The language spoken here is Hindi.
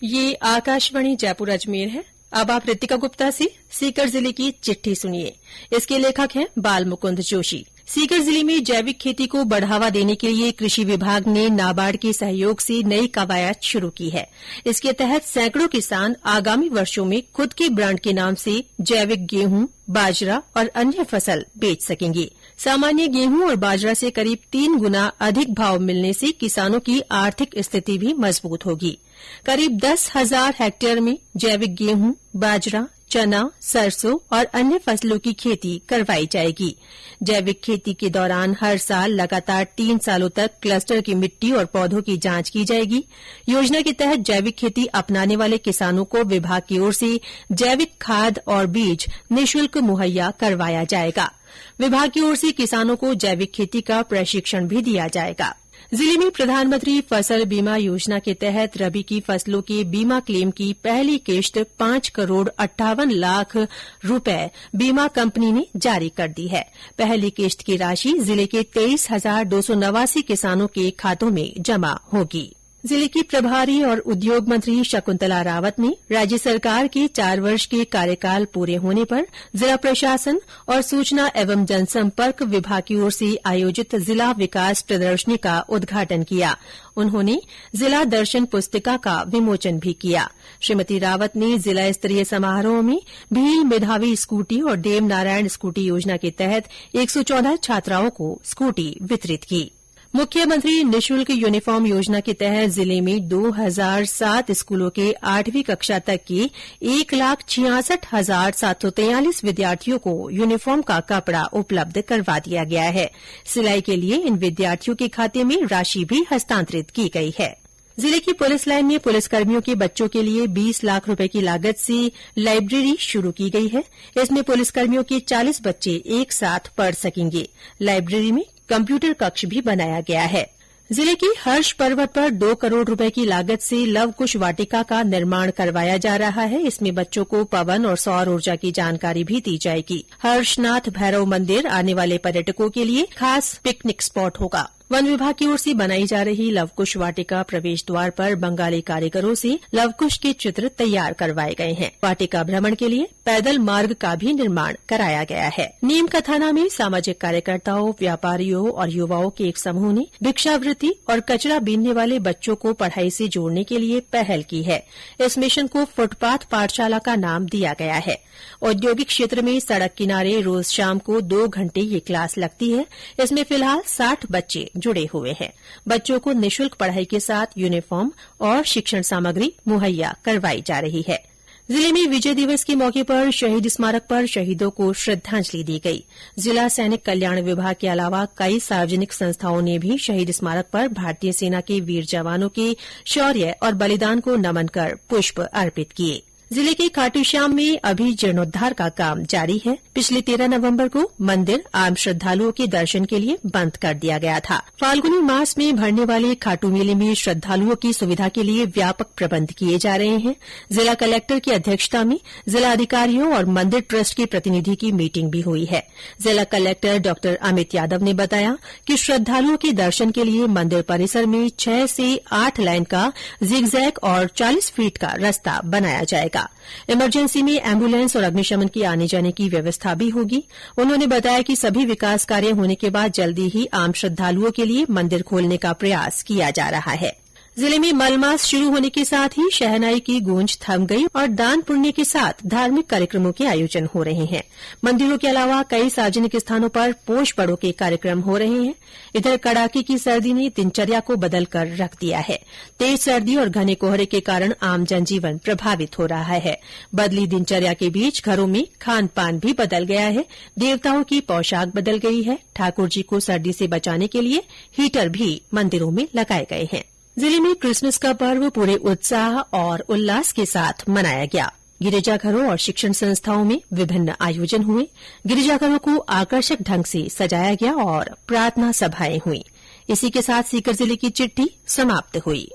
ये आकाशवाणी जयपुर अजमेर है। अब आप रितिका गुप्ता से सीकर जिले की चिट्ठी सुनिए। इसके लेखक हैं बाल मुकुंद जोशी। सीकर जिले में जैविक खेती को बढ़ावा देने के लिए कृषि विभाग ने नाबार्ड के सहयोग से नई कवायद शुरू की है। इसके तहत सैकड़ों किसान आगामी वर्षों में खुद के ब्रांड के नाम से जैविक गेहूं, बाजरा और अन्य फसल बेच सकेंगे। सामान्य गेहूं और बाजरा से करीब 3 गुना अधिक भाव मिलने से किसानों की आर्थिक स्थिति भी मजबूत होगी। करीब 10,000 हेक्टेयर में जैविक गेहूं, बाजरा, चना, सरसों और अन्य फसलों की खेती करवाई जाएगी। जैविक खेती के दौरान हर साल लगातार 3 सालों तक क्लस्टर की मिट्टी और पौधों की जांच की जाएगी। योजना के तहत जैविक खेती अपनाने वाले किसानों को विभाग की ओर से जैविक खाद और बीज निःशुल्क मुहैया करवाया जाएगा। विभाग की ओर से किसानों को जैविक खेती का प्रशिक्षण भी दिया जाएगा। जिले में प्रधानमंत्री फसल बीमा योजना के तहत रबी की फसलों के बीमा क्लेम की पहली किश्त 5 करोड़ 58 लाख रुपए बीमा कंपनी ने जारी कर दी है। पहली किश्त की राशि जिले के 23,289 किसानों के खातों में जमा होगी। जिले की प्रभारी और उद्योग मंत्री शकुंतला रावत ने राज्य सरकार के 4 वर्ष के कार्यकाल पूरे होने पर जिला प्रशासन और सूचना एवं जनसंपर्क विभाग की ओर से आयोजित जिला विकास प्रदर्शनी का उद्घाटन किया। उन्होंने जिला दर्शन पुस्तिका का विमोचन भी किया। श्रीमती रावत ने जिला स्तरीय समारोह में भील मेधावी स्कूटी और देव नारायण स्कूटी योजना के तहत 114 छात्राओं को स्कूटी वितरित की। मुख्यमंत्री निःशुल्क यूनिफॉर्म योजना के तहत जिले में 2007 स्कूलों के 8वीं कक्षा तक के 1,66,743 विद्यार्थियों को यूनिफॉर्म का कपड़ा उपलब्ध करवा दिया गया है। सिलाई के लिए इन विद्यार्थियों के खाते में राशि भी हस्तांतरित की गई है। जिले की पुलिस लाइन में पुलिसकर्मियों के बच्चों के लिए 20 लाख रुपए की लागत से लाइब्रेरी शुरू की गई है। इसमें पुलिसकर्मियों के 40 बच्चे एक साथ पढ़ सकेंगे। लाइब्रेरी में कंप्यूटर कक्ष भी बनाया गया है। जिले की हर्ष पर्वत पर 2 करोड़ रुपए की लागत से लव कुश वाटिका का निर्माण करवाया जा रहा है। इसमें बच्चों को पवन और सौर ऊर्जा की जानकारी भी दी जाएगी। हर्षनाथ भैरव मंदिर आने वाले पर्यटकों के लिए खास पिकनिक स्पॉट होगा। वन विभाग की ओर से बनाई जा रही लवकुश वाटिका प्रवेश द्वार पर बंगाली कारीगरों से लवकुश के चित्र तैयार करवाए गए हैं। वाटिका भ्रमण के लिए पैदल मार्ग का भी निर्माण कराया गया है। नीम का थाना में सामाजिक कार्यकर्ताओं, व्यापारियों और युवाओं के एक समूह ने भिक्षावृत्ति और कचरा बीनने वाले बच्चों को पढ़ाई से जोड़ने के लिए पहल की है। इस मिशन को फुटपाथ पाठशाला का नाम दिया गया है। औद्योगिक क्षेत्र में सड़क किनारे रोज शाम को 2 घंटे ये क्लास लगती है। इसमें फिलहाल 60 बच्चे जुड़े हुए हैं। बच्चों को निःशुल्क पढ़ाई के साथ यूनिफॉर्म और शिक्षण सामग्री मुहैया करवाई जा रही है। जिले में विजय दिवस के मौके पर शहीद स्मारक पर शहीदों को श्रद्धांजलि दी गई। जिला सैनिक कल्याण विभाग के अलावा कई सार्वजनिक संस्थाओं ने भी शहीद स्मारक पर भारतीय सेना के वीर जवानों के शौर्य और बलिदान को नमन कर पुष्प अर्पित किए। जिले के खाटूश्याम में अभी जीर्णोद्धार का काम जारी है। पिछले 13 नवंबर को मंदिर आम श्रद्धालुओं के दर्शन के लिए बंद कर दिया गया था। फाल्गुनी मास में भरने वाले खाटू मेले में श्रद्धालुओं की सुविधा के लिए व्यापक प्रबंध किए जा रहे हैं। जिला कलेक्टर की अध्यक्षता में जिला अधिकारियों और मंदिर ट्रस्ट के प्रतिनिधि की मीटिंग भी हुई है। जिला कलेक्टर डॉ अमित यादव ने बताया कि श्रद्धालुओं के दर्शन के लिए मंदिर परिसर में 6 से 8 लाइन का जिगजैग और 40 फीट का रास्ता बनाया जाएगा। इमरजेंसी में एम्बुलेंस और अग्निशमन की आने जाने की व्यवस्था भी होगी। उन्होंने बताया कि सभी विकास कार्य होने के बाद जल्दी ही आम श्रद्धालुओं के लिए मंदिर खोलने का प्रयास किया जा रहा है। जिले में मलमास शुरू होने के साथ ही शहनाई की गूंज थम गई और दान पुण्य के साथ धार्मिक कार्यक्रमों के आयोजन हो रहे हैं। मंदिरों के अलावा कई सार्वजनिक स्थानों पर पोष पड़ों के कार्यक्रम हो रहे हैं। इधर कड़ाके की सर्दी ने दिनचर्या को बदल कर रख दिया है। तेज सर्दी और घने कोहरे के कारण आम जनजीवन प्रभावित हो रहा है। बदली दिनचर्या के बीच घरों में खान पान भी बदल गया है। देवताओं की पोशाक बदल गई है। ठाकुर जी को सर्दी से बचाने के लिए हीटर भी मंदिरों में लगाए गए हैं। जिले में क्रिसमस का पर्व पूरे उत्साह और उल्लास के साथ मनाया गया। गिरिजाघरों और शिक्षण संस्थाओं में विभिन्न आयोजन हुए। गिरिजाघरों को आकर्षक ढंग से सजाया गया और प्रार्थना सभाएं हुई। इसी के साथ सीकर जिले की चिट्ठी समाप्त हुई।